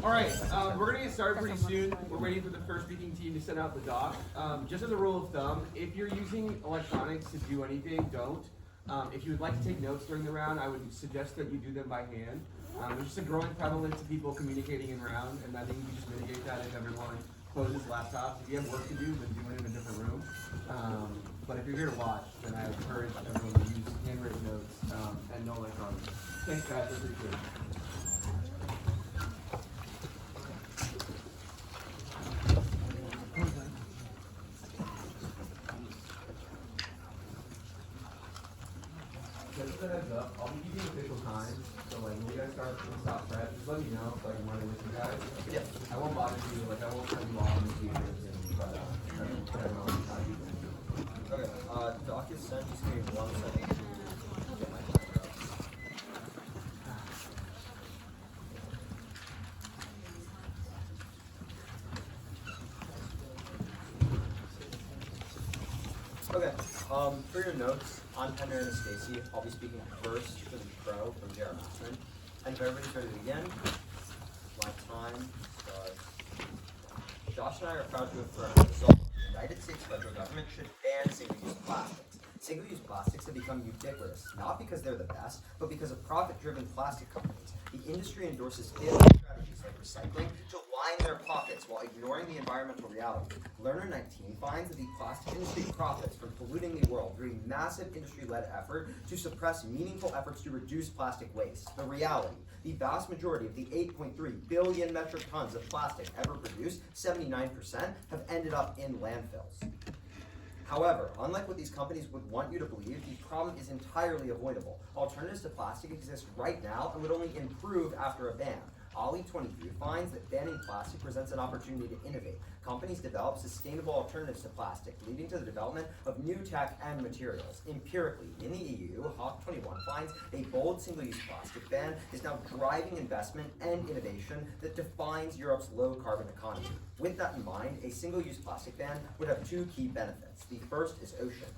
All right, we're going to get started pretty soon. We're waiting for the first speaking team to send out the doc. Just as a rule of thumb, if you're using electronics to do anything, don't. If you would like to take notes during the round, I would suggest that you do them by hand. There's just a growing prevalence of people communicating in round, and I think you can just mitigate that if everyone closes laptops. If you have work to do, then do it in a different room. But if you're here to watch, then I encourage everyone to use handwritten notes and no electronics. Thanks, guys. I appreciate it. Just a heads up, I'll be giving you official time, so like when you guys start to stop prep, just let me know so I can run it with you guys. Yeah. I won't bother you, like I won't cut you off in the future, but I don't know how you do. Okay, doc is sent, just give me 1 second. Okay, for your notes, on Pender and Stacy, I'll be speaking first for the pro from J.R. Masterman. And if everybody's ready to begin, my time starts. Josh and I are proud to affirm that the United States federal government should ban single-use plastics. Single-use plastics have become ubiquitous, not because they're the best, but because of profit-driven plastic companies. The industry endorses failed strategies like recycling to line their pockets while ignoring the environmental reality. Learner 19 finds that the plastic industry profits from polluting the world through a massive industry-led effort to suppress meaningful efforts to reduce plastic waste. The reality, the vast majority of the 8.3 billion metric tons of plastic ever produced, 79%, have ended up in landfills. However, unlike what these companies would want you to believe, the problem is entirely avoidable. Alternatives to plastic exist right now and would only improve after a ban. Ollie 23 finds that banning plastic presents an opportunity to innovate. Companies develop sustainable alternatives to plastic, leading to the development of new tech and materials. Empirically, in the EU, Hawk 21 finds a bold single-use plastic ban is now driving investment and innovation that defines Europe's low-carbon economy. With that in mind, a single-use plastic ban would have 2 key benefits. The first is ocean.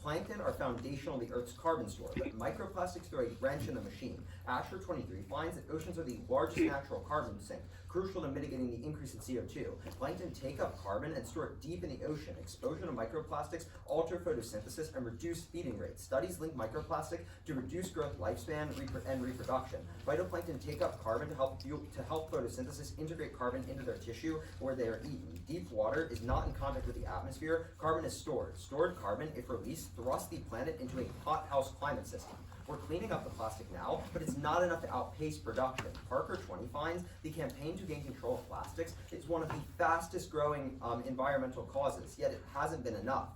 Plankton are foundational to the Earth's carbon store, but microplastics throw a wrench in the machine. Asher 23 finds that oceans are the largest natural carbon sink, crucial to mitigating the increase in CO2. Plankton take up carbon and store it deep in the ocean. Exposure to microplastics alter photosynthesis and reduce feeding rates. Studies link microplastic to reduce growth lifespan and reproduction. Phytoplankton take up carbon to help photosynthesis integrate carbon into their tissue where they are eaten. Deep water is not in contact with the atmosphere. Carbon is stored. Stored carbon, if released, thrusts the planet into a hothouse climate system. We're cleaning up the plastic now, but it's not enough to outpace production. Parker 20 finds the campaign to gain control of plastics is one of the fastest growing environmental causes, yet it hasn't been enough.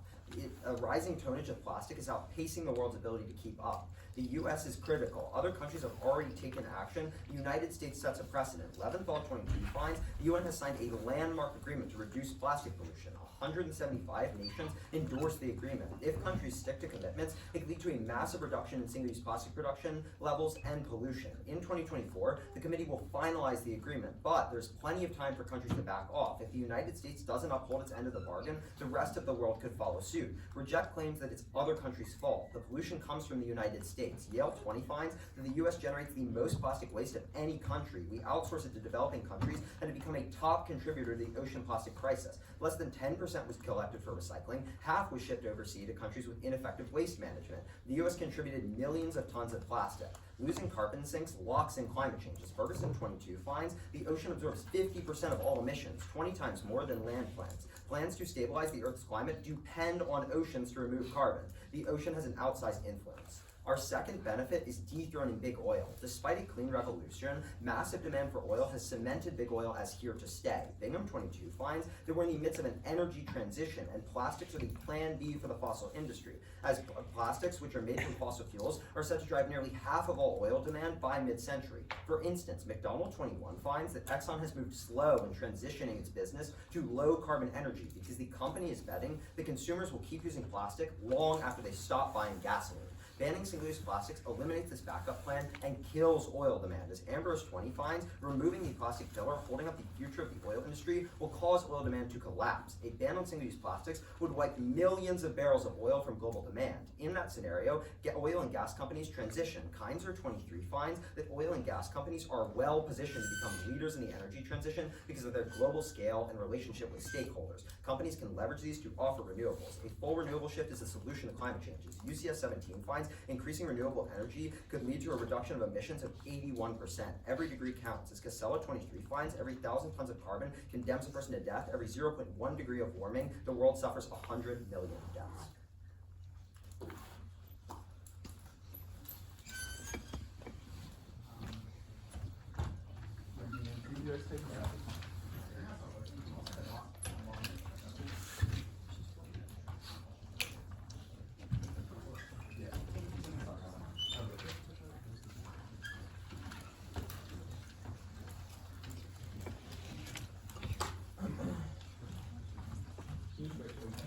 A rising tonnage of plastic is outpacing the world's ability to keep up. The U.S. is critical. Other countries have already taken action. The United States sets a precedent. Leventhal 22 finds the UN has signed a landmark agreement to reduce plastic pollution. 175 nations endorsed the agreement. If countries stick to commitments, it could lead to a massive reduction in single-use plastic production levels and pollution. In 2024, the committee will finalize the agreement, but there's plenty of time for countries to back off. If the United States doesn't uphold its end of the bargain, the rest of the world could follow suit. Reject claims that it's other countries' fault. The pollution comes from the United States. Yale 20 finds that the U.S. generates the most plastic waste of any country. We outsource it to developing countries and have become a top contributor to the ocean plastic crisis. Less than 10% was collected for recycling. Half was shipped overseas to countries with ineffective waste management. The U.S. contributed millions of tons of plastic. Losing carbon sinks locks in climate change. As Ferguson 22 finds, the ocean absorbs 50% of all emissions, 20 times more than land plants. Plans to stabilize the Earth's climate depend on oceans to remove carbon. The ocean has an outsized influence. Our second benefit is dethroning big oil. Despite a clean revolution, massive demand for oil has cemented big oil as here to stay. Bingham 22 finds that we're in the midst of an energy transition, and plastics are the plan B for the fossil industry, as plastics, which are made from fossil fuels, are set to drive nearly half of all oil demand by mid-century. For instance, McDonald 21 finds that Exxon has moved slow in transitioning its business to low-carbon energy because the company is betting that consumers will keep using plastic long after they stop buying gasoline. Banning single-use plastics eliminates this backup plan and kills oil demand. As Ambrose 20 finds, removing the plastic pillar holding up the future of the oil industry will cause oil demand to collapse. A ban on single-use plastics would wipe millions of barrels of oil from global demand. In that scenario, oil and gas companies transition. Kaiser 23 finds that oil and gas companies are well positioned to become leaders in the energy transition because of their global scale and relationship with stakeholders. Companies can leverage these to offer renewables. A full renewable shift is the solution to climate change. UCS 17 finds increasing renewable energy could lead to a reduction of emissions of 81%. Every degree counts. As Casella 23 finds, every 1,000 tons of carbon condemns a person to death. Every 0.1 degree of warming, the world suffers 100 million deaths.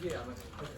Yeah, I'm okay.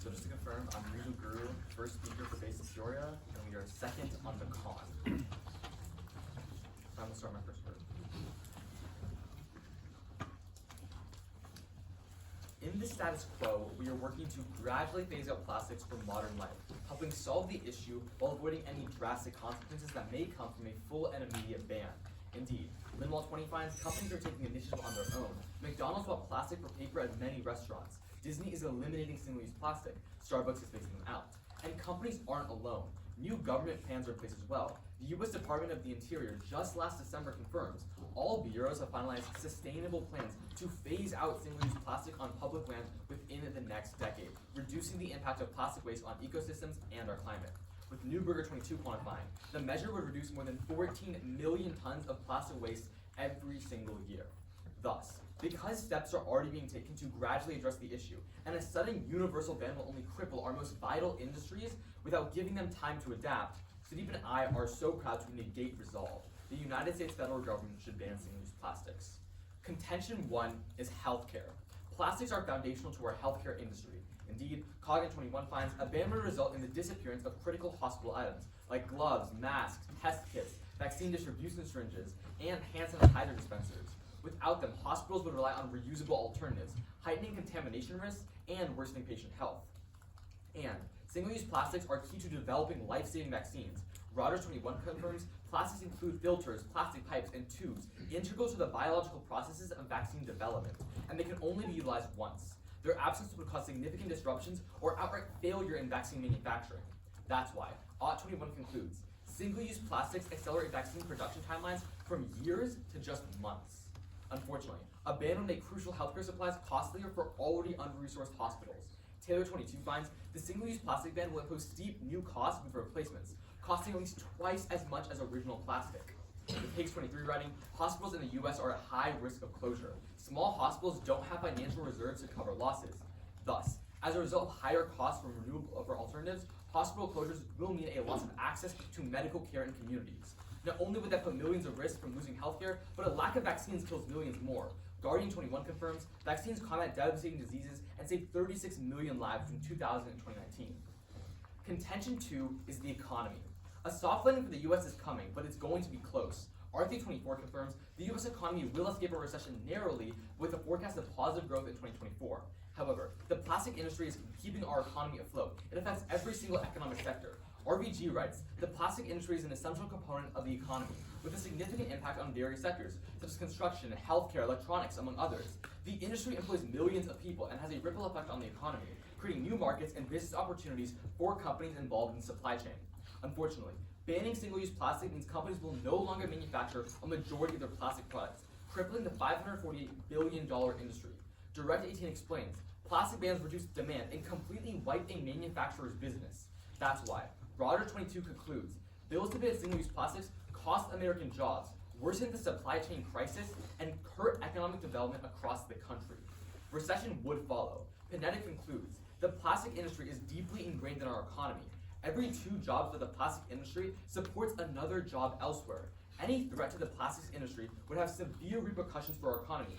So just to confirm, I'm Regal Guru, first speaker for based in Peoria, and we are second on the con. I'm gonna start my first word. In the status quo, we are working to gradually phase out plastics from modern life, helping solve the issue while avoiding any drastic consequences that may come from a full and immediate ban. Indeed, Linwall 20 finds companies are taking initiative on their own. McDonald's bought plastic for paper at many restaurants. Disney is eliminating single-use plastic. Starbucks is phasing them out. And companies aren't alone. New government plans are in place as well. The U.S. Department of the Interior just last December confirms all bureaus have finalized sustainable plans to phase out single-use plastic on public land within the next decade, reducing the impact of plastic waste on ecosystems and our climate. With Newberger 22 quantifying, the measure would reduce more than 14 million tons of plastic waste every single year. Thus, because steps are already being taken to gradually address the issue, and a sudden universal ban will only cripple our most vital industries without giving them time to adapt, Sudeep and I are so proud to negate resolve. The United States federal government should ban single-use plastics. Contention 1 is healthcare. Plastics are foundational to our healthcare industry. Indeed, Coggan 21 finds a ban would result in the disappearance of critical hospital items like gloves, masks, test kits, vaccine distribution syringes, and hand sanitizer dispensers. Without them, hospitals would rely on reusable alternatives, heightening contamination risks and worsening patient health. And single-use plastics are key to developing life-saving vaccines. Reuters 21 confirms plastics include filters, plastic pipes, and tubes, integral to the biological processes of vaccine development, and they can only be utilized once. Their absence would cause significant disruptions or outright failure in vaccine manufacturing. That's why OT 21 concludes, single-use plastics accelerate vaccine production timelines from years to just months. Unfortunately, a ban would make crucial healthcare supplies costlier for already under-resourced hospitals. Taylor 22 finds the single-use plastic ban will impose steep new costs for replacements, costing at least twice as much as original plastic. With Higgs 23 writing, hospitals in the U.S. are at high risk of closure. Small hospitals don't have financial reserves to cover losses. Thus, as a result of higher costs from renewable alternatives, hospital closures will mean a loss of access to medical care in communities. Not only would that put millions at risk from losing healthcare, but a lack of vaccines kills millions more. Guardian 21 confirms vaccines combat devastating diseases and save 36 million lives between 2000 and 2019. Contention 2 is the economy. A soft landing for the U.S. is coming, but it's going to be close. RT24 confirms the U.S. economy will escape a recession narrowly with a forecast of positive growth in 2024. However, the plastic industry is keeping our economy afloat. It affects every single economic sector. RVG writes, the plastic industry is an essential component of the economy, with a significant impact on various sectors, such as construction, healthcare, electronics, among others. The industry employs millions of people and has a ripple effect on the economy, creating new markets and business opportunities for companies involved in the supply chain. Unfortunately, Banning single-use plastic means companies will no longer manufacture a majority of their plastic products, crippling the $548 billion industry. Direct18 explains, plastic bans reduce demand and completely wipe a manufacturer's business. That's why. Broader22 concludes, bills to ban single-use plastics cost American jobs, worsen the supply chain crisis, and hurt economic development across the country. Recession would follow. Panetta concludes, the plastic industry is deeply ingrained in our economy. Every 2 jobs for the plastic industry supports another job elsewhere. Any threat to the plastics industry would have severe repercussions for our economy,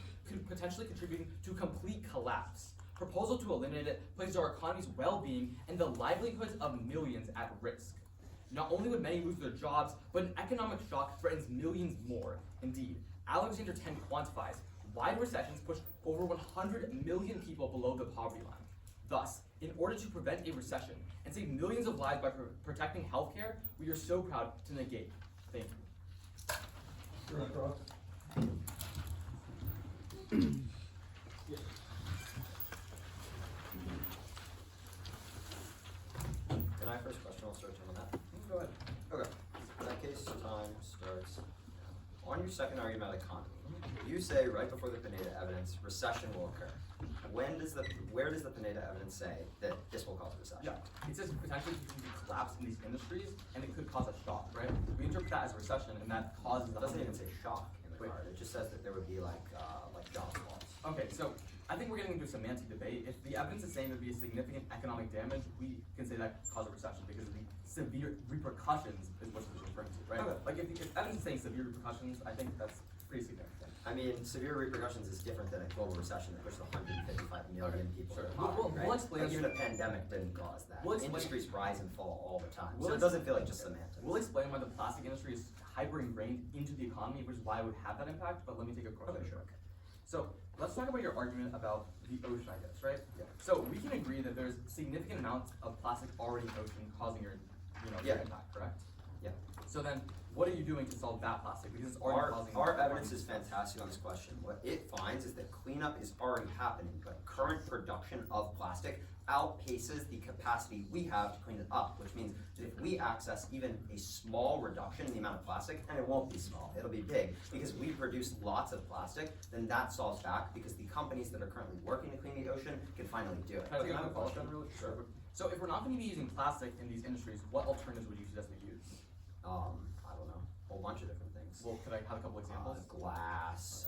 potentially contributing to complete collapse. Proposal to eliminate it places our economy's well-being and the livelihoods of millions at risk. Not only would many lose their jobs, but an economic shock threatens millions more. Indeed, Alexander 10 quantifies wide recessions push over 100 million people below the poverty line. Thus, in order to prevent a recession and save millions of lives by protecting healthcare, we are so proud to negate. Thank you. Can I first question? I'll start on that. Go ahead. Okay. In that case, time starts now. On your second argument about economy, you say right before the Pineda evidence, recession will occur. Where does the Pineda evidence say that this will cause a recession? Yeah, it says potentially due to collapse in these industries, and it could cause a shock, right? We interpret that as a recession, and that causes. It doesn't even say shock in the card. It just says that there would be like job loss. Okay, so I think we're getting into a semantic debate. If the evidence is saying there'd be a significant economic damage, we can say that could cause a recession because of the severe repercussions is what it's referring to, right? Okay. Like if evidence is saying severe repercussions, I think that's pretty significant. I mean, severe repercussions is different than a global recession that pushed 155 million people Sure. to poverty, right? We'll explain Like this. even a pandemic didn't cause that. We'll explain- Industries rise and fall all the time, We'll so it doesn't feel like just semantics. We'll explain why the plastic industry is hyper ingrained into the economy, which is why it would have that impact, but let me take a question. Okay, sure. So let's talk about your argument about the ocean, I guess, right? Yeah. So we can agree that there's significant amounts of plastic already in the ocean causing your, Yeah. impact, correct? Yeah. So then, what are you doing to solve that plastic? Because it's already causing. Our evidence is fantastic on this question. What it finds is that cleanup is already happening, but current production of plastic outpaces the capacity we have to clean it up, which means that if we access even a small reduction in the amount of plastic, and it won't be small, it'll be big, because we produce lots of plastic, then that solves back because the companies that are currently working to clean the ocean can finally do it. Can I take Can I a have a follow-up question? then, really? Sure. So if we're not going to be using plastic in these industries, what alternatives would you suggest we use? I don't know, a whole bunch of different things. Well, could I have a couple examples? Glass,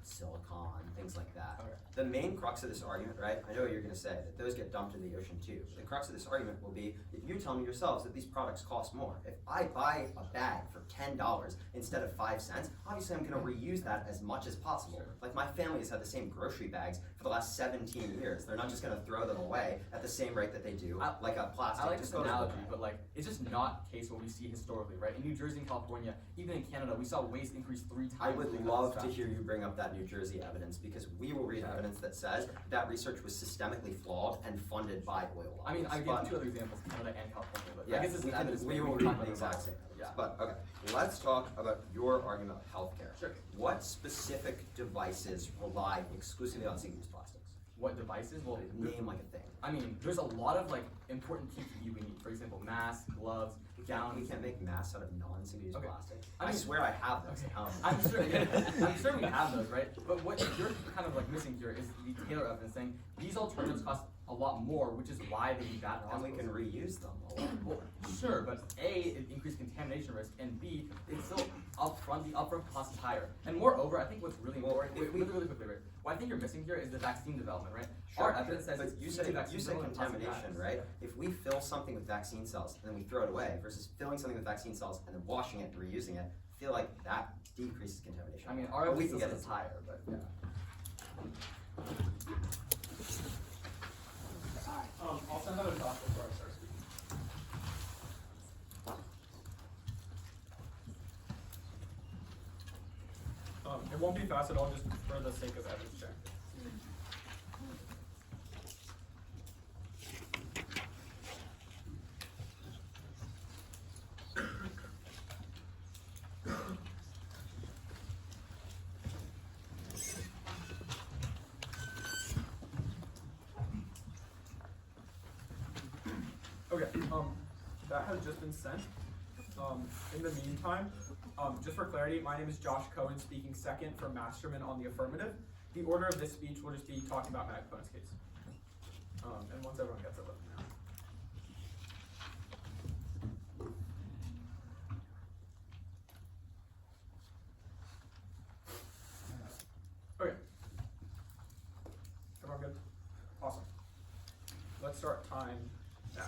silicon, things like that. Okay. The main crux of this argument, right? I know what you're going to say, that those get dumped in the ocean too. The crux of this argument will be that you're telling yourselves that these products cost more. If I buy a bag for $10 instead of 5 cents, obviously I'm going to reuse that as much as possible. Sure. Like my family has had the same grocery bags for the last 17 years. They're not just going to throw them away at the same rate that they do, like a plastic I like this disposable analogy, bag. but like it's just not the case what we see historically, right? In New Jersey and California, even in Canada, we saw waste increase 3 times. I would because love of to that. hear you bring up that New Jersey evidence because we will read evidence that says that research was systemically flawed and funded by oil lobbies. I mean, I gave But- 2 other examples, Canada and California, but Yeah, I guess this is evidence. we maybe will can talk read about the it exact tomorrow. same evidence. Yeah. But okay, let's talk about your argument about healthcare. Sure. What specific devices rely exclusively on single-use plastics? What devices? Well, Name like a thing. I mean, there's a lot of like important PPE we need. For example, masks, gloves, We gowns. can't make masks out of non-single-use Okay. plastic. I I mean- swear I have those. Okay. at home. I'm sure, I'm sure we have those, right? But what you're kind of like missing here is the Taylor evidence saying these alternatives cost a lot more, which is why they need that. And we can reuse them a lot. Well, sure, but A, it increased contamination risk, and B, it's still the upfront cost is higher. And moreover, I think what's really Well, important, if we- really quickly, right? What I think you're missing here is the vaccine development, right? Sure, Our evidence says but it's you easy said to vaccine development and plastic contamination, bags. right? If we fill something with vaccine cells and then we throw it away versus filling something with vaccine cells and then washing it and reusing it, I feel like that decreases contamination. I mean, our But we evidence can get says it's into higher, but yeah. I'll send out a doc before I start speaking. It won't be fast at all, just for the sake of evidence check. Okay, that has just been sent. In the meantime, just for clarity, my name is Josh Cohen, speaking second for Masterman on the affirmative. The order of this speech will just be talking about my opponent's case. And once everyone gets it, let me know. Okay. Everyone good? Awesome. Let's start time now.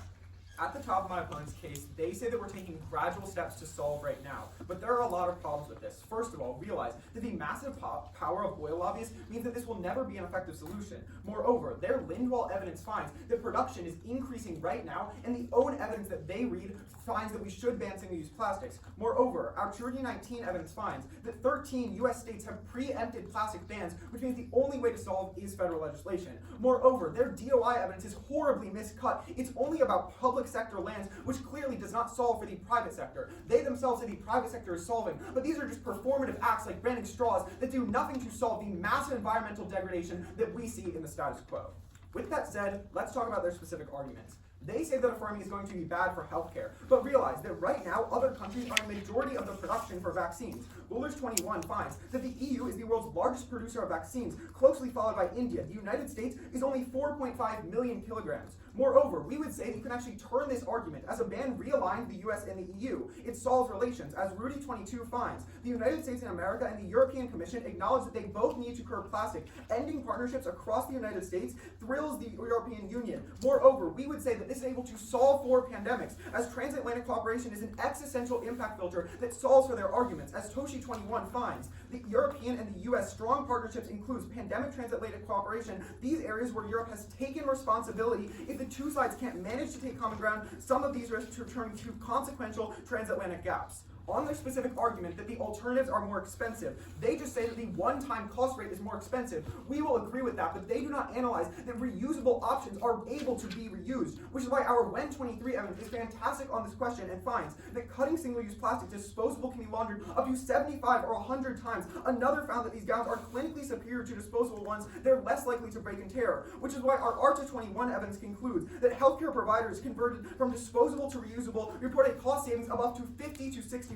At the top of my opponent's case, they say that we're taking gradual steps to solve right now, but there are a lot of problems with this. First of all, realize that the massive power of oil lobbyists means that this will never be an effective solution. Moreover, their Lindwall evidence finds that production is increasing right now, and the own evidence that they read finds that we should ban single-use plastics. Moreover, our 2019 evidence finds that 13 US states have preempted plastic bans, which means the only way to solve is federal legislation. Moreover, their DOI evidence is horribly miscut. It's only about public sector lands, which clearly does not solve for the private sector. They themselves say the private sector is solving, but these are just performative acts like branding straws that do nothing to solve the massive environmental degradation that we see in the status quo. With that said, let's talk about their specific arguments. They say that affirming is going to be bad for healthcare, but realize that right now other countries are a majority of the production for vaccines. Rulers 21 finds that the EU is the world's largest producer of vaccines, closely followed by India. The United States is only 4.5 million kilograms. Moreover, we would say that you can actually turn this argument as a ban realigns the US and the EU. It solves relations, as Rudy 22 finds. The United States and America and the European Commission acknowledge that they both need to curb plastic. Ending partnerships across the United States thrills the European Union. Moreover, we would say that this is able to solve for pandemics, as transatlantic cooperation is an existential impact filter that solves for their arguments, as Toshi 21 finds. The European and the US strong partnerships includes pandemic transatlantic cooperation, these areas where Europe has taken responsibility. If the two sides can't manage to take common ground, some of these risks return to consequential transatlantic gaps. On their specific argument that the alternatives are more expensive, they just say that the one-time cost rate is more expensive. We will agree with that, but they do not analyze that reusable options are able to be reused, which is why our WEN 23 evidence is fantastic on this question and finds that cutting single-use plastic disposable can be laundered up to 75 or 100 times. Another found that these gowns are clinically superior to disposable ones. They're less likely to break and tear, which is why our ARTA 21 evidence concludes that healthcare providers converted from disposable to reusable report a cost savings of up to 50 to 60%.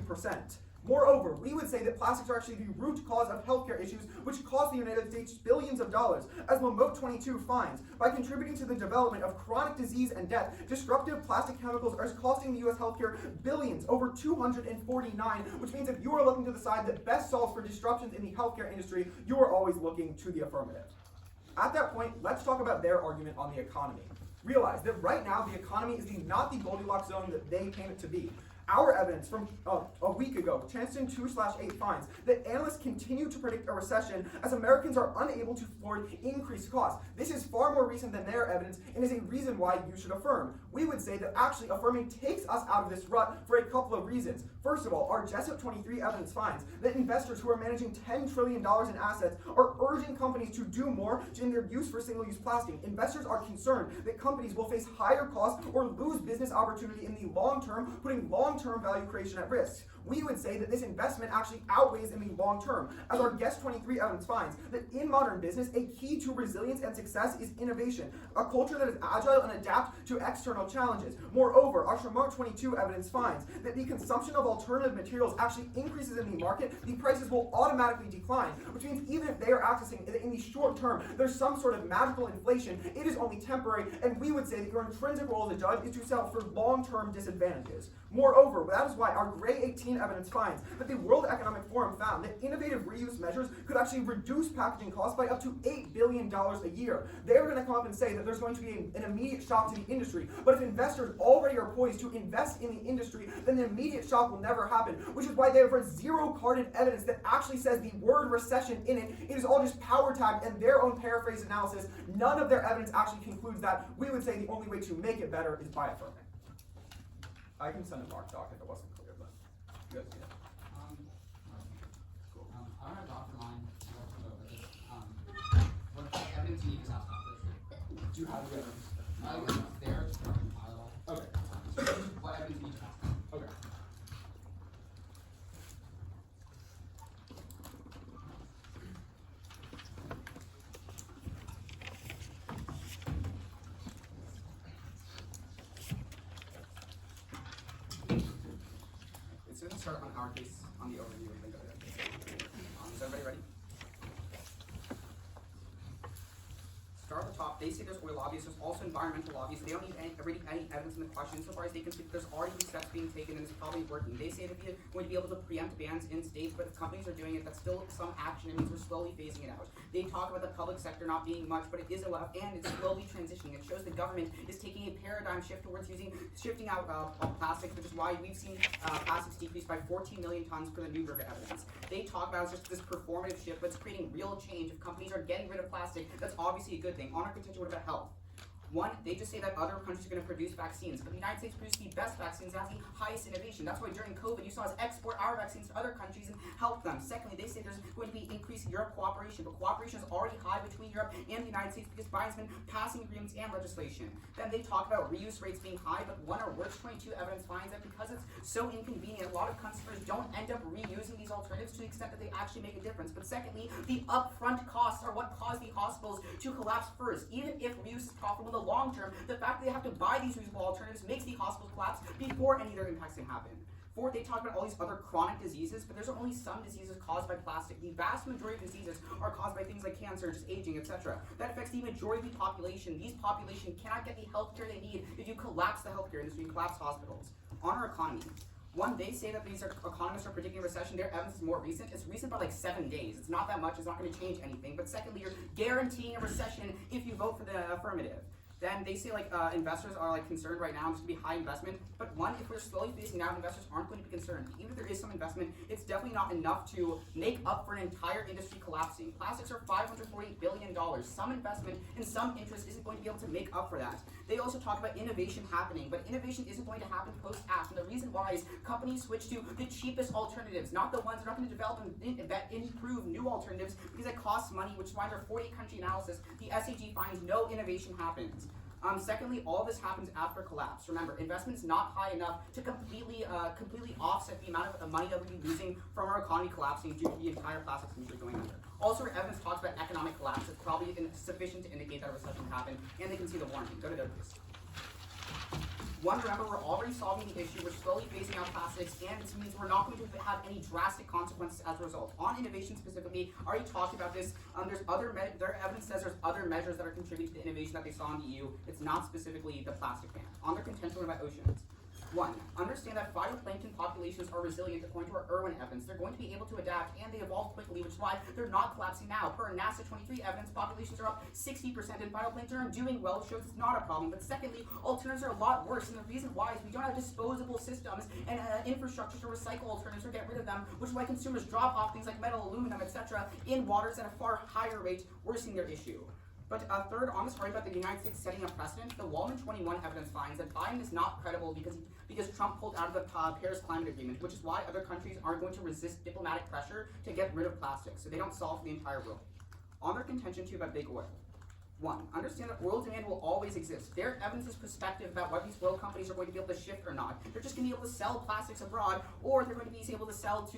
Moreover, we would say that plastics are actually the root cause of healthcare issues, which cost the United States billions of dollars, as Lamote 22 finds. By contributing to the development of chronic disease and death, disruptive plastic chemicals are costing the U.S. healthcare billions, over 249, which means if you are looking to the side that best solves for disruptions in the healthcare industry, you are always looking to the affirmative. At that point, let's talk about their argument on the economy. Realize that right now, the economy is not the Goldilocks zone that they paint it to be. Our evidence from a week ago, Chanston 2/8 finds that analysts continue to predict a recession as Americans are unable to afford increased costs. This is far more recent than their evidence and is a reason why you should affirm. We would say that actually affirming takes us out of this rut for a couple of reasons. First of all, our Jessup 23 evidence finds that investors who are managing $10 trillion in assets are urging companies to do more in their use for single-use plastic. Investors are concerned that companies will face higher costs or lose business opportunity in the long term, putting long-term value creation at risk. We would say that this investment actually outweighs in the long term, as our Guest 23 evidence finds that in modern business, a key to resilience and success is innovation, a culture that is agile and adapt to external challenges. Moreover, our Shermont 22 evidence finds that the consumption of alternative materials actually increases in the market, the prices will automatically decline, which means even if they are accessing in the short term, there's some sort of magical inflation, it is only temporary, and we would say that your intrinsic role as a judge is to sell for long-term disadvantages. Moreover, that is why our Gray 18 evidence finds that the World Economic Forum found that innovative reuse measures could actually reduce packaging costs by up to $8 billion a year. They're going to come up and say that there's going to be an immediate shock to the industry, but if investors already are poised to invest in the industry, then the immediate shock will never happen, which is why they have zero-carded evidence that actually says the word recession in it. It is all just power tagged and their own paraphrase analysis. None of their evidence actually concludes that. We would say the only way to make it better is by affirming. I can send a marked doc if it wasn't clear, but you guys see it. Cool. I don't have a doc for mine. What evidence do you need to ask about Do you have the evidence? this? There, it's from compile. Okay. What evidence do you need to ask? Okay. start on our case, on the overview, and then go to their case. Is everybody ready? Start at the top. They say there's oil lobbyists, there's also environmental lobbyists. They don't need any evidence in the question. So far as they can see, there's already been steps being taken and it's probably working. They say that they're going to be able to preempt bans in states, but if companies are doing it, that's still some action. It means we're slowly phasing it out. They talk about the public sector not being much, but it is allowed, and it's slowly transitioning. It shows the government is taking a paradigm shift towards shifting out plastics, which is why we've seen plastics decrease by 14 million tons per the Newberg evidence. They talk about just this performative shift, but it's creating real change. If companies are getting rid of plastic, that's obviously a good thing. On our contention, what about health? One, they just say that other countries are going to produce vaccines, but the United States produced the best vaccines and has the highest innovation. That's why during COVID, you saw us export our vaccines to other countries and help them. Secondly, they say there's going to be increased Europe cooperation, but cooperation is already high between Europe and the United States because Biden's been passing agreements and legislation. Then they talk about reuse rates being high, but one or worse 22 evidence finds that because it's so inconvenient, a lot of customers don't end up reusing these alternatives to the extent that they actually make a difference. But secondly, the upfront costs are what cause the hospitals to collapse first. Even if reuse is profitable, the long term, the fact that they have to buy these reusable alternatives makes the hospitals collapse before any other impacts can happen. Fourth, they talk about all these other chronic diseases, but there's only some diseases caused by plastic. The vast majority of diseases are caused by things like cancer, just aging, etc. That affects the majority of the population. These population cannot get the healthcare they need if you collapse the healthcare industry, you collapse hospitals. On our economy, one, they say that these economists are predicting a recession. Their evidence is more recent. It's recent by like 7 days. It's not that much. It's not going to change anything. But secondly, you're guaranteeing a recession if you vote for the affirmative. Then they say investors are concerned right now. It's going to be high investment. But one, if we're slowly phasing out, investors aren't going to be concerned. Even if there is some investment, it's definitely not enough to make up for an entire industry collapsing. Plastics are $548 billion. Some investment and some interest isn't going to be able to make up for that. They also talk about innovation happening, but innovation isn't going to happen post-act. And the reason why is companies switch to the cheapest alternatives, not the ones that are not going to develop and improve new alternatives because it costs money, which is why their 48-country analysis, the SAG finds no innovation happens. Secondly, all this happens after collapse. Remember, investment is not high enough to completely offset the amount of money that we'll be losing from our economy collapsing due to the entire plastics industry going under. Also, our evidence talks about economic collapse. It's probably sufficient to indicate that a recession happened, and they can see the warning. Go to their please. One, remember, we're already solving the issue. We're slowly phasing out plastics, and this means we're not going to have any drastic consequences as a result. On innovation specifically, I already talked about this. Their evidence says there's other measures that are contributing to the innovation that they saw in the EU. It's not specifically the plastic ban. On their contention about oceans. One, understand that phytoplankton populations are resilient according to our Irwin evidence. They're going to be able to adapt, and they evolve quickly, which is why they're not collapsing now. Per NASA 23 evidence, populations are up 60%, and phytoplankton are doing well, which shows it's not a problem. But secondly, alternatives are a lot worse, and the reason why is we don't have disposable systems and infrastructure to recycle alternatives or get rid of them, which is why consumers drop off things like metal, aluminum, etc. in waters at a far higher rate, worsening their issue. But third, on this story about the United States setting a precedent, the Wallman 21 evidence finds that Biden is not credible because Trump pulled out of the Paris Climate Agreement, which is why other countries aren't going to resist diplomatic pressure to get rid of plastic, so they don't solve the entire world. On their contention, too, about big oil. One, understand that oil demand will always exist. Their evidence is perspective about what these oil companies are going to be able to shift or not. They're just going to be able to sell plastics abroad, or they're going to be able to sell to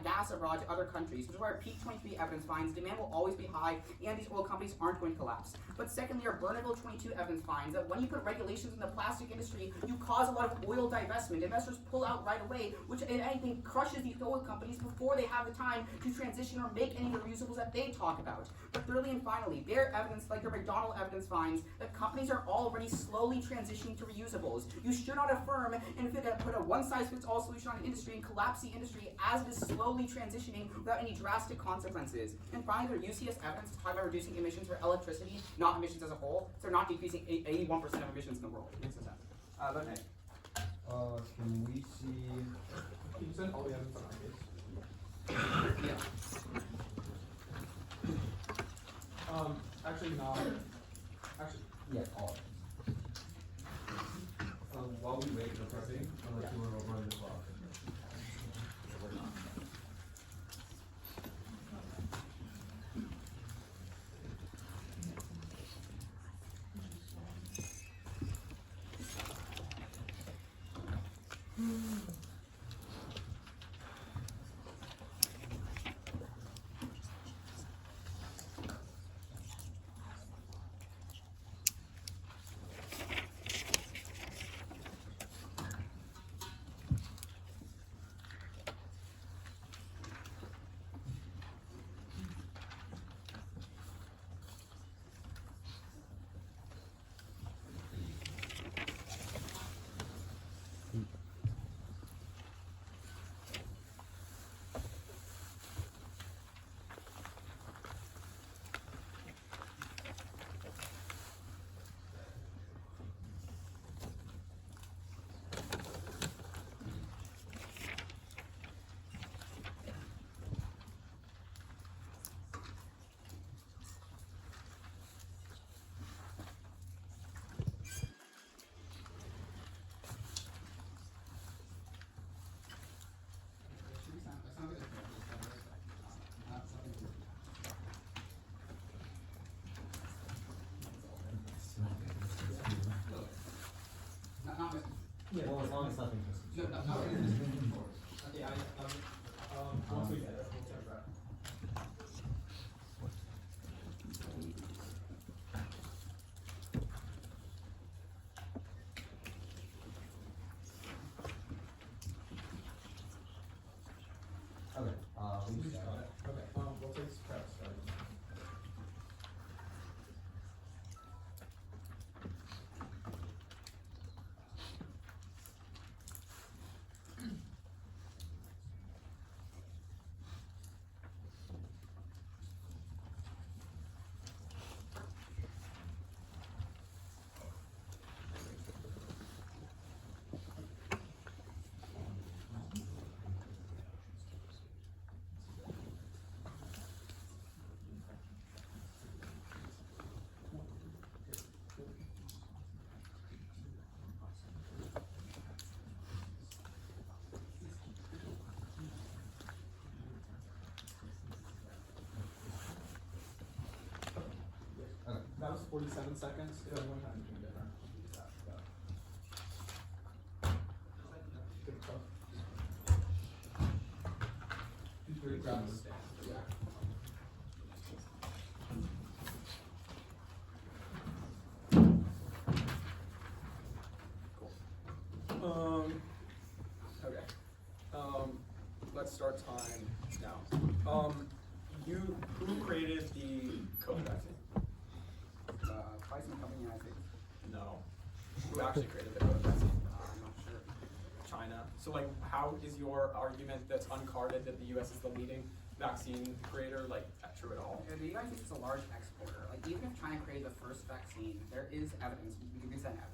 gas abroad to other countries, which is why our peak 23 evidence finds demand will always be high, and these oil companies aren't going to collapse. But secondly, our Bernaville 22 evidence finds that when you put regulations in the plastic industry, you cause a lot of oil divestment. Investors pull out right away, which, if anything, crushes these oil companies before they have the time to transition or make any of the reusables that they talk about. But thirdly and finally, their evidence, like their McDonald evidence finds, that companies are already slowly transitioning to reusables. You should not affirm and put a one-size-fits-all solution on an industry and collapse the industry as it is slowly transitioning without any drastic consequences. And finally, their UCS evidence to talk about reducing emissions for electricity, not emissions as a whole. So they're not decreasing 81% of emissions in the world. It's just that. But hey. Can we see? Can you send all the evidence on our case? Yeah. Actually not. Actually, Yeah, all of it. while we wait for prepping, unless you want to run the clock. long as nothing goes. No, no, not really. Okay, once we get it, we'll check that. Okay, we just got it. Okay, we'll take prep starting. Okay. That was 47 seconds. If anyone had anything different, we can do that. Good stuff. Good job. Yeah. Cool. Okay. Let's start time now. Who created the COVID vaccine? Pfizer company, United States. No. Who actually created the COVID vaccine? I'm not sure. China. So like, how is your argument that's uncarded that the U.S. is the leading vaccine creator, like, true at all? The United States is a large exporter. Like, even if China created the first vaccine, there is evidence. We can present evidence,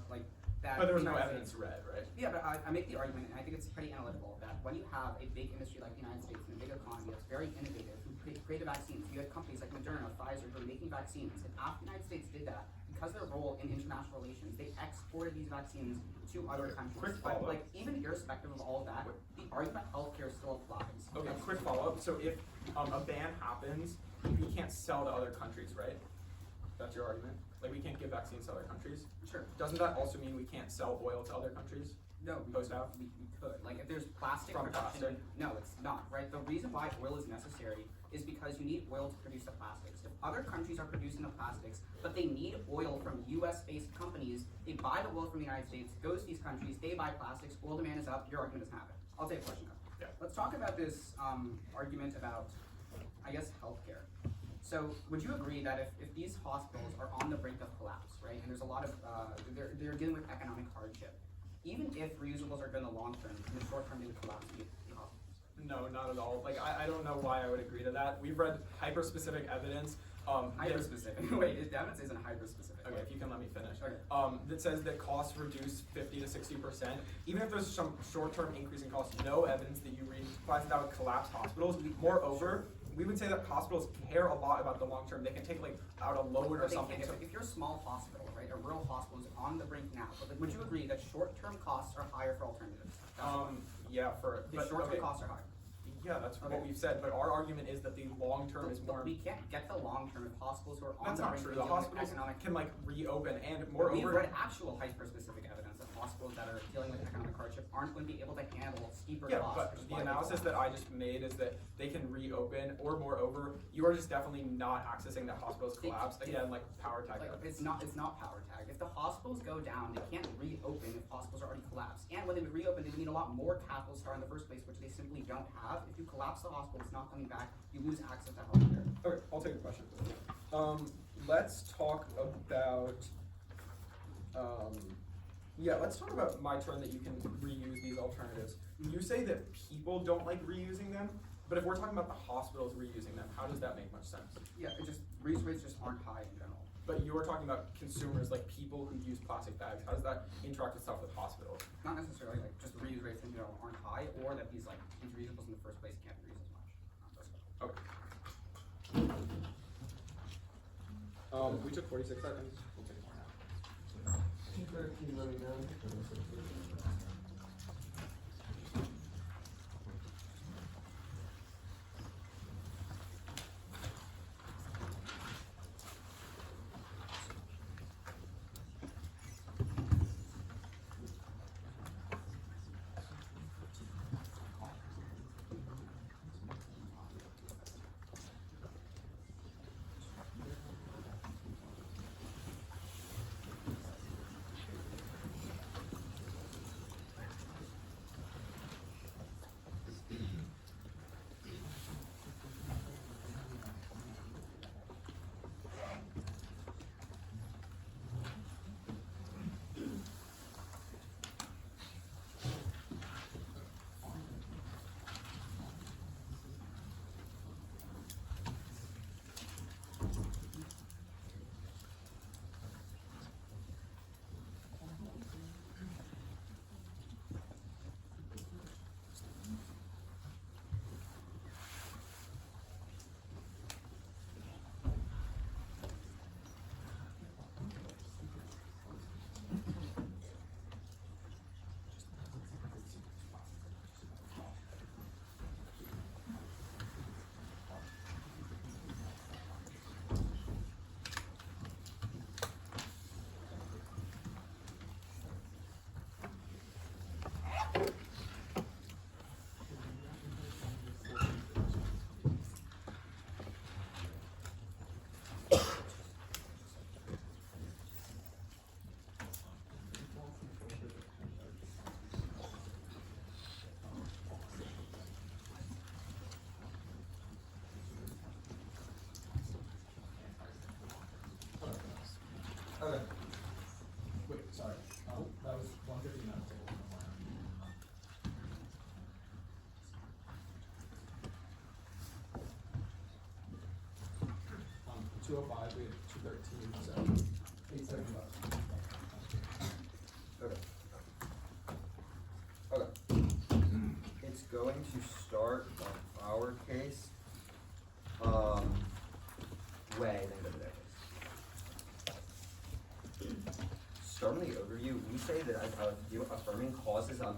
like that. But there was the no United evidence States- read, right? Yeah, but I make the argument, and I think it's pretty analytical, that when you have a big industry like the United States and a big economy that's very innovative, who created vaccines, you have companies like Moderna, Pfizer, who are making vaccines, and after the United States did that, because of their role in international relations, they exported these vaccines to other Okay, countries. quick But, follow-up. like, even irrespective of all of that, the argument about healthcare still applies. Okay, quick follow-up. So if a ban happens, we can't sell to other countries, right? That's your argument? Like, we can't give vaccines to other countries? Sure. Doesn't that also mean we can't sell oil to other countries? No, Post-out? we could. Like, if there's plastic From production, plastic? no, it's not, right? The reason why oil is necessary is because you need oil to produce the plastics. If other countries are producing the plastics, but they need oil from US-based companies, they buy the oil from the United States, goes to these countries, they buy plastics, oil demand is up, your argument doesn't happen. I'll take a question now. Yeah. Let's talk about this argument about, I guess, healthcare. So, would you agree that if these hospitals are on the brink of collapse, right, and there's a lot of, they're dealing with economic hardship, even if reusables are good in the long term, in the short term they would collapse the hospitals? No, not at all. Like, I don't know why I would agree to that. We've read hyper-specific evidence. Hyper-specific. Wait, the evidence isn't hyper-specific. Okay, if you can let me finish. Okay. That says that costs reduce 50 to 60%. Even if there's some short-term increase in costs, no evidence that you read finds that would collapse hospitals. Moreover, we would say that hospitals care a lot about the long term. They can take like out a loan or But they something. can't- So, if you're a small hospital, right, a rural hospital is on the brink now, but like, would you agree that short-term costs are higher for alternatives? yeah, for The but short-term okay. costs are higher. Yeah, that's Okay. what we've said. But our argument is that the long term is But more. we can't get the long-term if hospitals who are on That's the not brink true. of The dealing with hospitals economic. can like reopen, and We've moreover, read actual hyper-specific evidence that hospitals that are dealing with economic hardship aren't going to be able to handle steeper yeah. costs. But which is the why they analysis that I just made is that they can reopen, or moreover, you are just definitely not accessing that hospitals They- collapse they- again, like power tag. Like, it's not power tag. If the hospitals go down, they can't reopen if hospitals are already collapsed. And when they would reopen, they would need a lot more capital to start in the first place, which they simply don't have. If you collapse the hospital, it's not coming back. You lose access to healthcare. Okay, I'll take the question. Let's talk about, let's talk about my turn that you can reuse these alternatives. You say that people don't like reusing them, but if we're talking about the hospitals reusing them, how does that make much sense? Yeah, it just reuse rates just aren't high in general. But you were talking about consumers, like people who use plastic bags. How does that interact with stuff with hospitals? Not necessarily like just the reuse rates in general aren't high, or that these reusables in the first place can't be reused as much. Okay. We took 46 seconds. We'll take more now. 205, we had 213, so 875. Okay. Okay. It's going to start on our case. Way, then go to their case. Starting the overview, we say that deal affirming causes an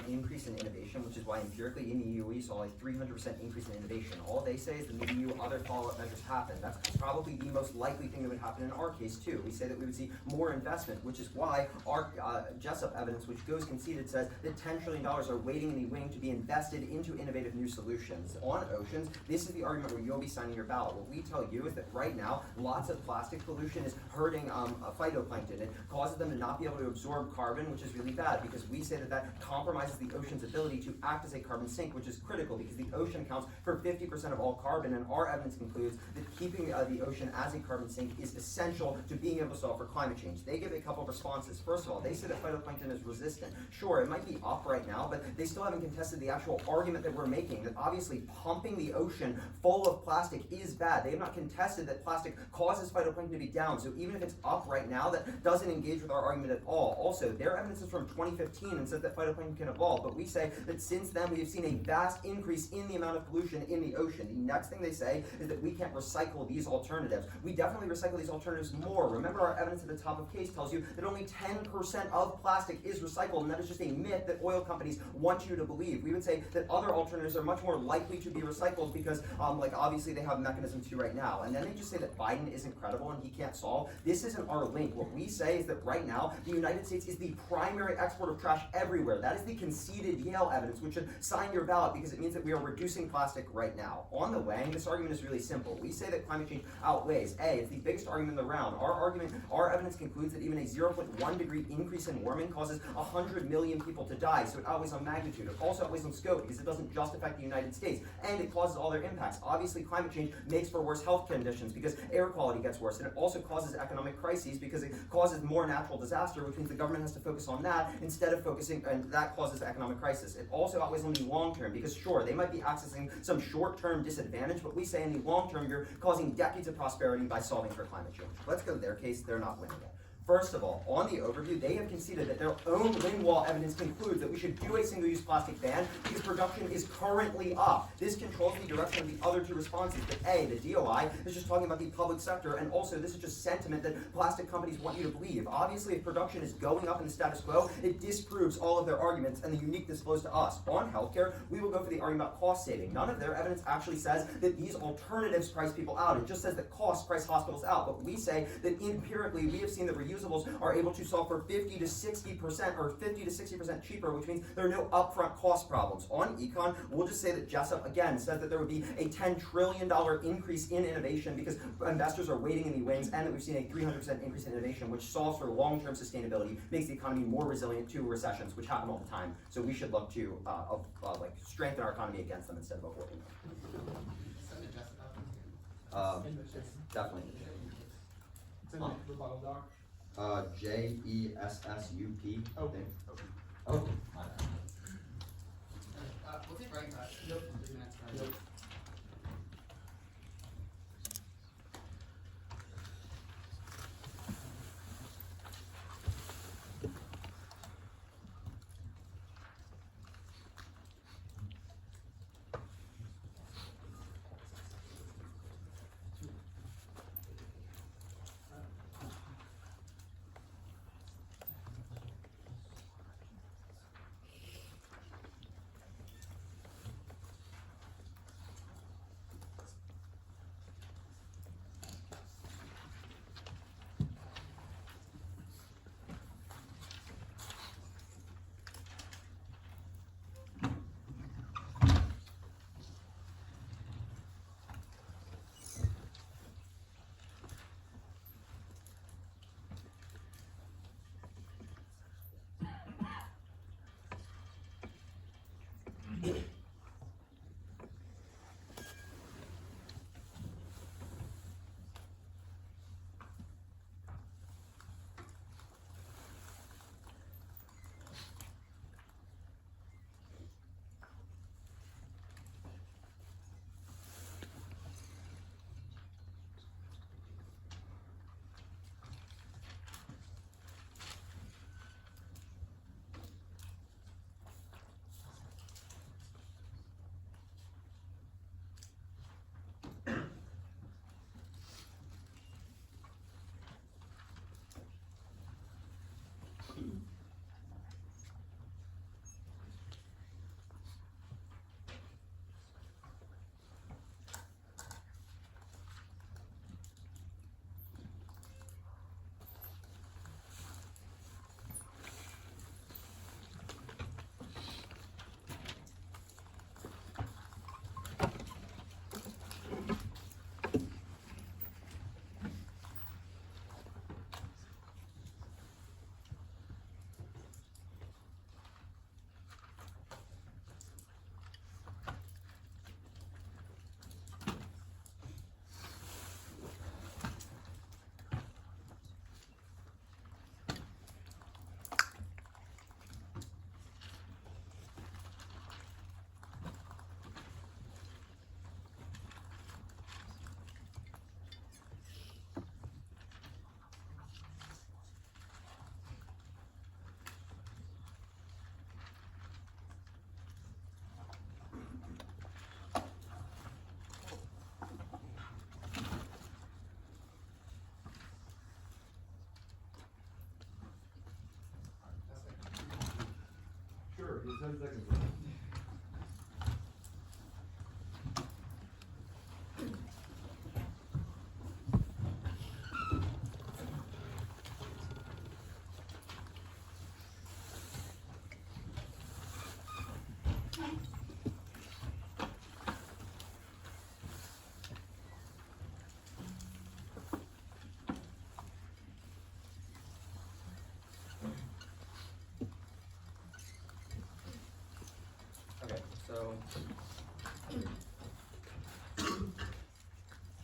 increase in innovation, which is why empirically in the EU we saw a 300% increase in innovation. All they say is that in the EU other follow-up measures happen. That's probably the most likely thing that would happen in our case too. We say that we would see more investment, which is why our Jessup evidence, which goes conceded, says that $10 trillion are waiting in the wing to be invested into innovative new solutions. On oceans, this is the argument where you'll be signing your ballot. What we tell you is that right now, lots of plastic pollution is hurting phytoplankton. It causes them to not be able to absorb carbon, which is really bad because we say that that compromises the ocean's ability to act as a carbon sink, which is critical because the ocean accounts for 50% of all carbon, and our evidence concludes that keeping the ocean as a carbon sink is essential to being able to solve for climate change. They give a couple of responses. First of all, they say that phytoplankton is resistant. Sure, it might be up right now, but they still haven't contested the actual argument that we're making, that obviously pumping the ocean full of plastic is bad. They have not contested that plastic causes phytoplankton to be down, so even if it's up right now, that doesn't engage with our argument at all. Also, their evidence is from 2015 and says that phytoplankton can evolve, but we say that since then we have seen a vast increase in the amount of pollution in the ocean. The next thing they say is that we can't recycle these alternatives. We definitely recycle these alternatives more. Remember, our evidence at the top of case tells you that only 10% of plastic is recycled, and that is just a myth that oil companies want you to believe. We would say that other alternatives are much more likely to be recycled because, obviously they have mechanisms to right now. And then they just say that Biden isn't credible and he can't solve. This isn't our link. What we say is that right now, the United States is the primary exporter of trash everywhere. That is the conceded Yale evidence, which should sign your ballot because it means that we are reducing plastic right now. On the way, this argument is really simple. We say that climate change outweighs. It's the biggest argument in the round. Our evidence concludes that even a 0.1 degree increase in warming causes 100 million people to die, so it outweighs on magnitude. It also outweighs on scope because it doesn't just affect the United States, and it causes all their impacts. Obviously, climate change makes for worse health conditions because air quality gets worse, and it also causes economic crises because it causes more natural disaster, which means the government has to focus on that instead of focusing, and that causes economic crisis. It also outweighs on the long term because sure, they might be accessing some short-term disadvantage, but we say in the long term, you're causing decades of prosperity by solving for climate change. Let's go to their case. They're not winning it. First of all, on the overview, they have conceded that their own wind wall evidence concludes that we should do a single-use plastic ban because production is currently up. This controls the direction of the other two responses. But the DOI is just talking about the public sector, and also this is just sentiment that plastic companies want you to believe. Obviously, if production is going up in the status quo, it disproves all of their arguments, and the uniqueness flows to us. On healthcare, we will go for the argument about cost saving. None of their evidence actually says that these alternatives price people out. It just says that costs price hospitals out. But we say that empirically, we have seen that reusables are able to solve for 50 to 60% or 50 to 60% cheaper, which means there are no upfront cost problems. On econ, we'll just say that Jessup again said that there would be a $10 trillion increase in innovation because investors are waiting in the wings, and that we've seen a 300% increase in innovation, which solves for long-term sustainability, makes the economy more resilient to recessions, which happen all the time. So we should look to strengthen our economy against them instead of avoiding them. Definitely. It's in the rebuttal doc. JESSUP. Okay. Okay. We'll take writing class. 3 minutes. Yep.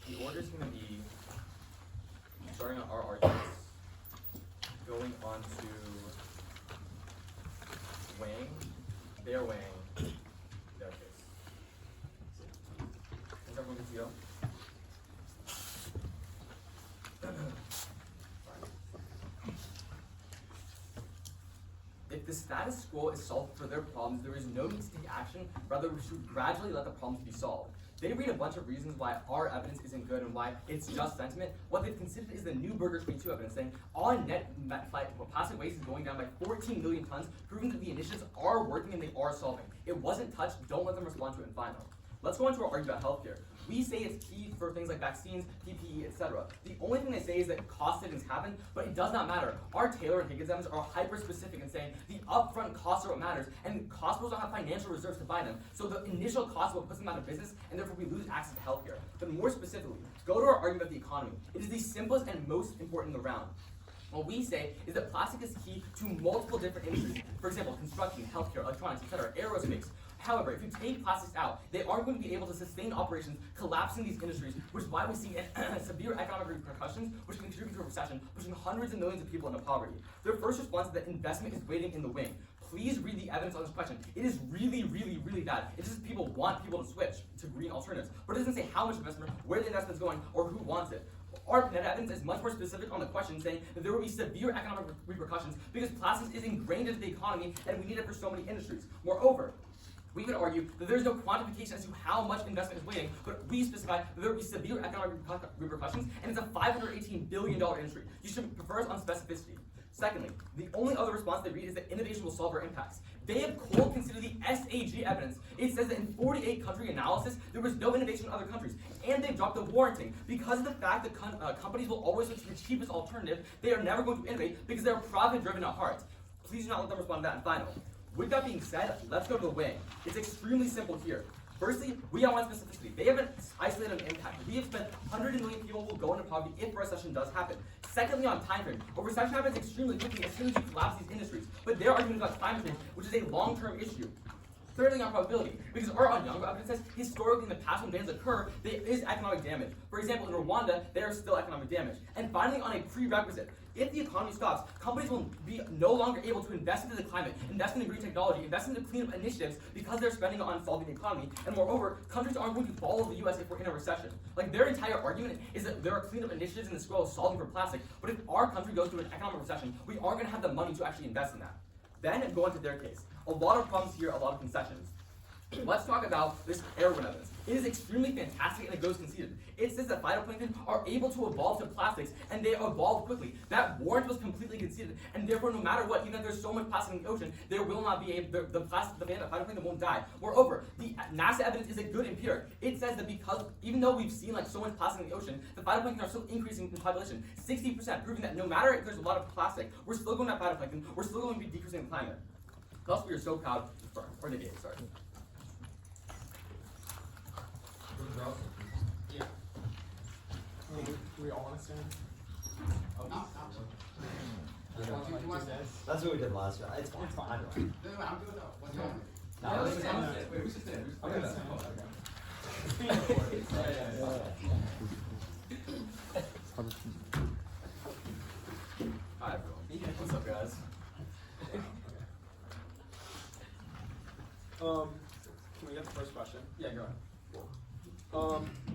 the order is going to be starting on our arguments, going on to weighing, their weighing, their case. Is everyone good to go? If the status quo is solved for their problems, there is no need to take action. Rather, we should gradually let the problems be solved. They read a bunch of reasons why our evidence isn't good and why it's just sentiment. What they've considered is the new Burger 22 evidence saying on net plastic waste is going down by 14 million tons, proving that the initiatives are working and they are solving. It wasn't touched, don't let them respond to it and final. Let's go on to our argument about healthcare. We say it's key for things like vaccines, PPE, etc. The only thing they say is that cost savings happen, but it does not matter. Our Taylor and Higgins evidence are hyper-specific in saying the upfront costs are what matters, and hospitals don't have financial reserves to buy them. So the initial cost is what puts them out of business, and therefore we lose access to healthcare. But more specifically, go to our argument about the economy. It is the simplest and most important in the round. What we say is that plastic is key to multiple different industries. For example, construction, healthcare, electronics, etc., aerospace. However, if you take plastics out, they aren't going to be able to sustain operations, collapsing these industries, which is why we see severe economic repercussions, which can contribute to a recession, pushing hundreds of millions of people into poverty. Their first response is that investment is waiting in the wing. Please read the evidence on this question. It is really, really, really bad. It's just people want people to switch to green alternatives, but it doesn't say how much investment, where the investment is going, or who wants it. Our net evidence is much more specific on the question, saying that there will be severe economic repercussions because plastics is ingrained into the economy and we need it for so many industries. Moreover, we could argue that there's no quantification as to how much investment is waiting, but we specify that there will be severe economic repercussions, and it's a $518 billion industry. You should prefer us on specificity. Secondly, the only other response they read is that innovation will solve our impacts. They have cold considered the SAG evidence. It says that in 48 country analysis, there was no innovation in other countries. And they've dropped the warranting. Because of the fact that companies will always look for the cheapest alternative, they are never going to innovate because they're profit-driven at heart. Please do not let them respond to that. And final, with that being said, let's go to the weighing. It's extremely simple here. Firstly, we don't want specificity. They haven't isolated an impact. We have spent 100 million people will go into poverty if a recession does happen. Secondly, on time frame, a recession happens extremely quickly as soon as you collapse these industries. But their argument about time frame, which is a long-term issue. Thirdly, on probability, because our Onyango evidence says historically in the past when bans occur, there is economic damage. For example, in Rwanda, there is still economic damage. And finally, on a prerequisite, if the economy stops, companies will be no longer able to invest into the climate, invest in green technology, invest into cleanup initiatives because they're spending on solving the economy. And moreover, countries aren't going to follow the US if we're in a recession. Like their entire argument is that there are cleanup initiatives in the scroll solving for plastic, but if our country goes through an economic recession, we aren't going to have the money to actually invest in that. Then go on to their case. A lot of problems here, a lot of concessions. Let's talk about this airborne evidence. It is extremely fantastic and it goes conceded. It says that phytoplankton are able to evolve to plastics and they evolve quickly. That warrant was completely conceded, and therefore no matter what, even if there's so much plastic in the ocean, there will not be the phytoplankton won't die. Moreover, the NASA evidence is a good empiric. It says that because even though we've seen like so much plastic in the ocean, the phytoplankton are still increasing in population, 60%, proving that no matter if there's a lot of plastic, we're still going to have phytoplankton, we're still going to be decreasing the climate. Thus, we are so proud or negate, sorry. Yeah. Do we all want to stand? That's what we did last year. It's fine. It's fine. I don't know. No, I'm good with that. What's wrong? No, let's it's stand. fine. Wait, we should stand. Okay, Okay. Hi everyone. What's up, guys? Can we get the first question? Yeah, go ahead.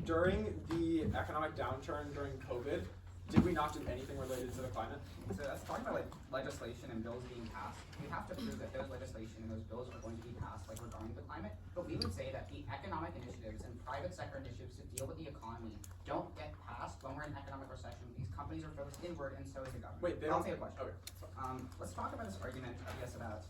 During the economic downturn during COVID, did we not do anything related to the climate? So that's talking about like legislation and bills being passed. We have to prove that those legislation and those bills are going to be passed like regarding the climate. But we would say that the economic initiatives and private sector initiatives to deal with the economy don't get passed when we're in economic recession. These companies are focused inward and so is the government. Wait, they I'll don't. say a question. Okay. Let's talk about this argument, I guess, about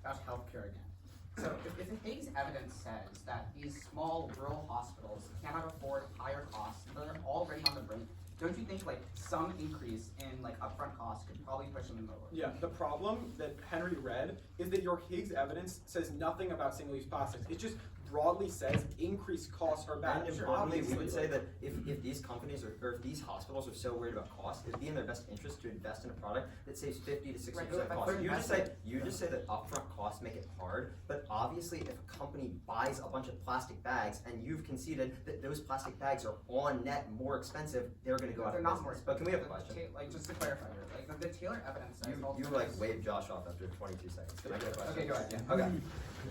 healthcare again. So if the Higgs evidence says that these small rural hospitals cannot afford higher costs, and they're already on the brink, don't you think like some increase in like upfront costs could probably push them lower? Yeah, the problem that Henry read is that your Higgs evidence says nothing about single-use plastics. It's just broadly says increased costs are bad. And Sure, importantly, we obviously, would say like- that if these companies or if these hospitals are so worried about cost, it'd be in their best interest to invest in a product that saves 50 to 60% Right, but cost. for You just say that upfront costs make it hard, but obviously if a company buys a bunch of plastic bags and you've conceded that those plastic bags are on net more expensive, they're gonna go out They're of not more business. But can we have a The question? Like, just to clarify here, like, the Taylor evidence says. You like waved Josh off after 22 seconds. Can I get a question? Okay, go ahead, yeah. Okay,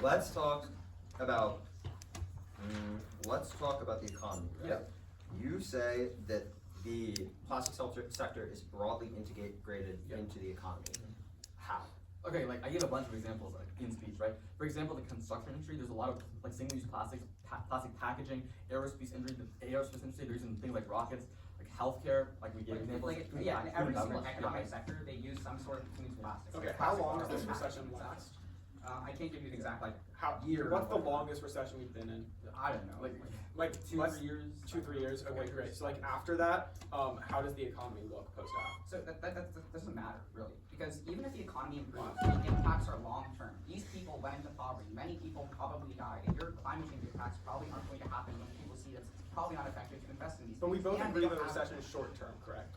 let's talk about, the economy, right? Yeah. You say that the plastic sector is broadly integrated Yeah. into the economy. How? Okay, like I gave a bunch of examples like in speech, right? For example, the construction industry, there's a lot of like single-use plastics, plastic packaging, aerospace industry, the aerospace industry, they're using things like rockets, like healthcare, like we gave examples. Yeah, in food every and single beverage, economic yeah. sector, they use some sort of single-use plastics. Okay, Like how plastic long does bottles, this recession plastic last? I can't give you the exact, like, How, year. what's the longest recession we've been in? I don't know. Like 2-3 years. 2-3 years. Okay, 4 years. great. So like after that, how does the economy look post that? So that doesn't matter, really, because even if the economy improves, the impacts are long-term. These people went into poverty, many people probably died, and your climate change impacts probably aren't going to happen when people see that it's probably not effective to invest in these But we things. both And agree they that the don't have- recession is short term, correct?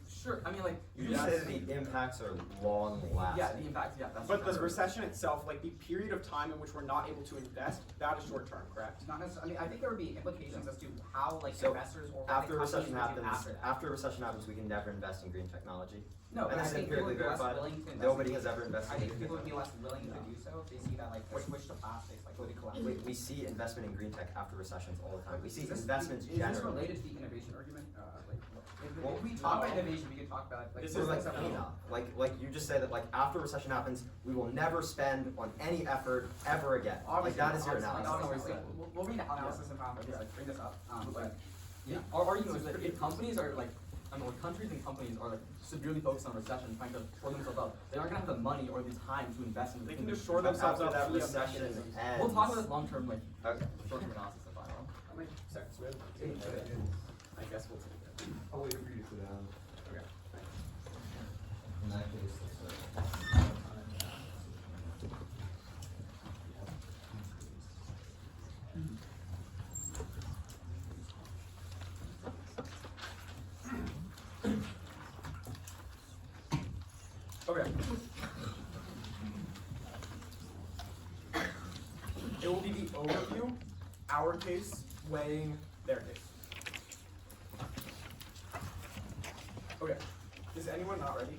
Sure, I mean like You just say that the impacts are long lasting. yeah, the impacts, yeah, that's But the true. recession itself, like the period of time in which we're not able to invest, that is short term, correct? Not necessarily, I mean, I think there would be implications as to how, like, So, investors or what After the a recession companies would do happens, after that. a recession happens, we can never invest in green technology. No, And but I that's think people would empirically be less verified. willing to invest. Nobody in has ever invested I in think green people would be less technology. willing to do so if they see that, like, the switch to plastics, like, would be collected. We see investment in green tech after recessions all the time. We see Is this- investments Is this generally. related to the innovation argument? Well, If we talk about no. innovation, we could talk about, like. This This is like is like- cleanup. Like you just say that like after a recession happens, we will never spend on any effort ever again. Like that is your analysis. Obviously, we'll read the analysis and found, bring this up, but. Yeah, our argument is that if companies are like, I mean, when countries and companies are like severely focused on recession, trying to shore themselves up, they aren't gonna have the money or the time to invest in. They can just shore themselves After up that via recession mechanisms. ends. We'll talk about this long term, like Okay. short term analysis if I know. How many seconds we have? I guess we'll take it. I'll wait for you to sit down. Okay, thanks. In that case, let's, Okay. It will be the overview, our case, weighing their case. Okay, is anyone not ready?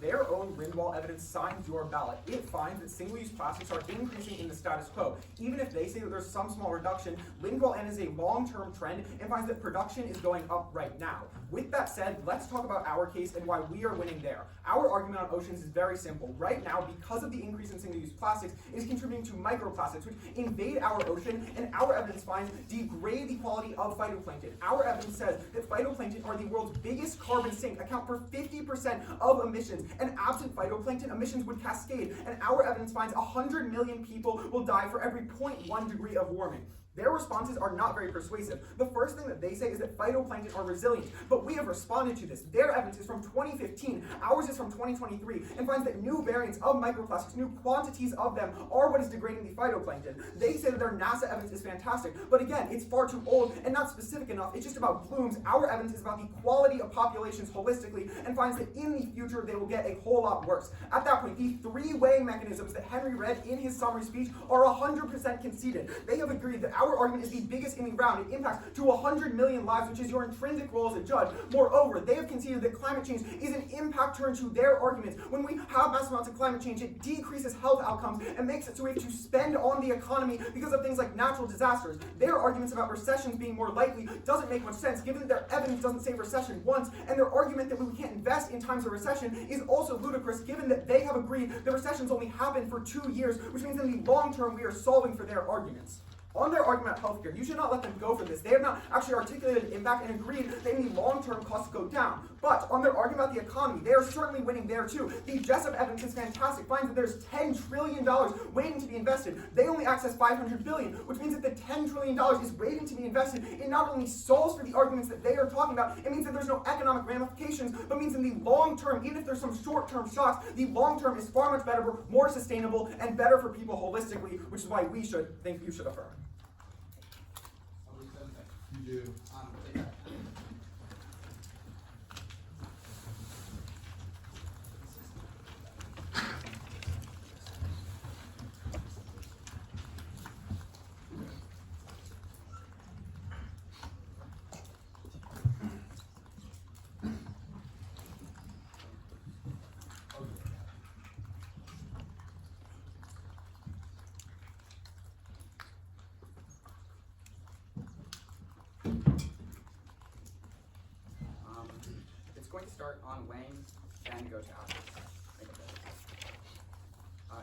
Their own Lindwall evidence signs your ballot. It finds that single-use plastics are increasing in the status quo. Even if they say that there's some small reduction, Lindwall N is a long-term trend and finds that production is going up right now. With that said, let's talk about our case and why we are winning there. Our argument on oceans is very simple. Right now, because of the increase in single-use plastics, it is contributing to microplastics, which invade our ocean, and our evidence finds degrade the quality of phytoplankton. Our evidence says that phytoplankton are the world's biggest carbon sink, account for 50% of emissions, and absent phytoplankton, emissions would cascade, and our evidence finds 100 million people will die for every 0.1 degree of warming. Their responses are not very persuasive. The first thing that they say is that phytoplankton are resilient, but we have responded to this. Their evidence is from 2015, ours is from 2023, and finds that new variants of microplastics, new quantities of them, are what is degrading the phytoplankton. They say that their NASA evidence is fantastic, but again, it's far too old and not specific enough. It's just about blooms. Our evidence is about the quality of populations holistically, and finds that in the future they will get a whole lot worse. At that point, the three weighing mechanisms that Henry read in his summary speech are 100% conceded. They have agreed that our argument is the biggest in the round. It impacts to 100 million lives, which is your intrinsic role as a judge. Moreover, they have conceded that climate change is an impact turn to their arguments. When we have massive amounts of climate change, it decreases health outcomes and makes it so we have to spend on the economy because of things like natural disasters. Their arguments about recessions being more likely doesn't make much sense, given that their evidence doesn't say recession once, and their argument that we can't invest in times of recession is also ludicrous, given that they have agreed that recessions only happen for 2 years, which means in the long term we are solving for their arguments. On their argument about healthcare, you should not let them go for this. They have not actually articulated impact and agreed that any long-term costs go down. But on their argument about the economy, they are certainly winning there too. The Jessup evidence is fantastic. Finds that there's $10 trillion waiting to be invested. They only access $500 billion, which means that the $10 trillion is waiting to be invested. It not only solves for the arguments that they are talking about, it means that there's no economic ramifications, but means in the long term, even if there's some short-term shocks, the long term is far much better, more sustainable, and better for people holistically, which is why we should think you should affirm. You do. It's going to start on Wang, then go to Alex.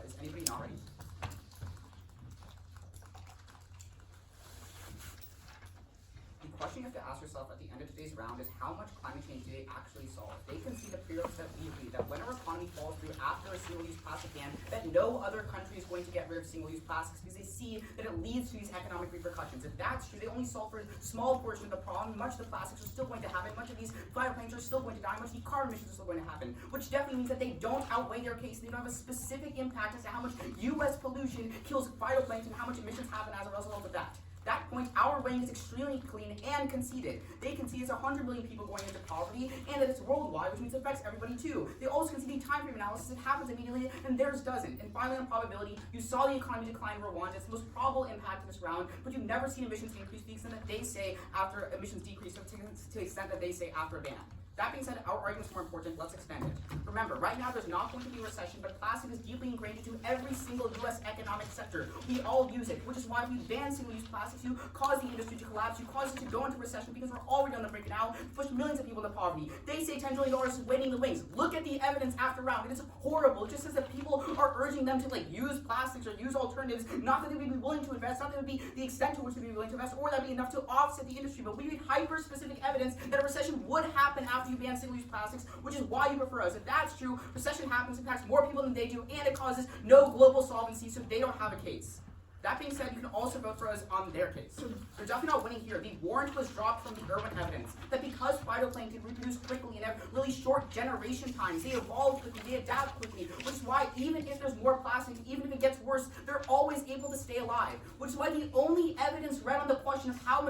Is anybody not ready? The question you have to ask yourself at the end of today's round is how much climate change do they actually solve? They can see the periodic step deeply that when our economy falls through after a single-use plastic ban, that no other country is going to get rid of single-use plastics because they see that it leads to these economic repercussions. If that's true, they only solve for a small portion of the problem. Much of the plastics are still going to happen. Much of these phytoplankton are still going to die. Much of the carbon emissions are still going to happen, which definitely means that they don't outweigh their case. They don't have a specific impact as to how much U.S. pollution kills phytoplankton, how much emissions happen as a result of that. That point, our weighing is extremely clean and conceded. They concede it's 100 million people going into poverty, and that it's worldwide, which means it affects everybody too. They also concede time frame analysis. It happens immediately, and theirs doesn't. And finally, on probability, you saw the economy decline in Rwanda. It's the most probable impact in this round, but you've never seen emissions increase to the extent that they say after emissions decrease, to the extent that they say after a ban. That being said, our argument's more important. Let's expand it. Remember, right now there's not going to be a recession, but plastic is deeply ingrained into every single U.S. economic sector. We all use it, which is why if you ban single-use plastics, you cause the industry to collapse, you cause it to go into recession because we're already on the brink now, push millions of people into poverty. They say $10 trillion is waiting in the wings. Look at the evidence after round. It is horrible. It just says that people are urging them to use plastics or use alternatives, not that they would be willing to invest, not that it would be the extent to which they would be willing to invest, or that would be enough to offset the industry. But we need hyper-specific evidence that a recession would happen after you ban single-use plastics, which is why you prefer us. If that's true, recession happens, impacts more people than they do, and it causes no global solvency, so they don't have a case. That being said, you can also vote for us on their case. They're definitely not winning here. The warrant was dropped from the Irwin evidence that because phytoplankton reproduce quickly and have really short generation times, they evolve quickly, they adapt quickly, which is why even if there's more plastics, even if it gets worse, they're always able to stay alive. Which is why the only evidence read on the question of how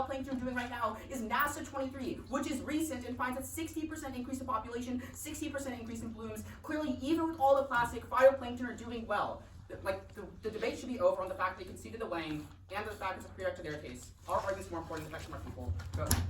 plankton are doing right now is NASA 23, which is recent and finds that 60% increase in population, 60% increase in blooms. Clearly, even with all the plastic, phytoplankton are doing well. The debate should be over on the fact they conceded the weighing and the fact it's a prereq to their case. Our argument's more important than the effects of our people. Go ahead.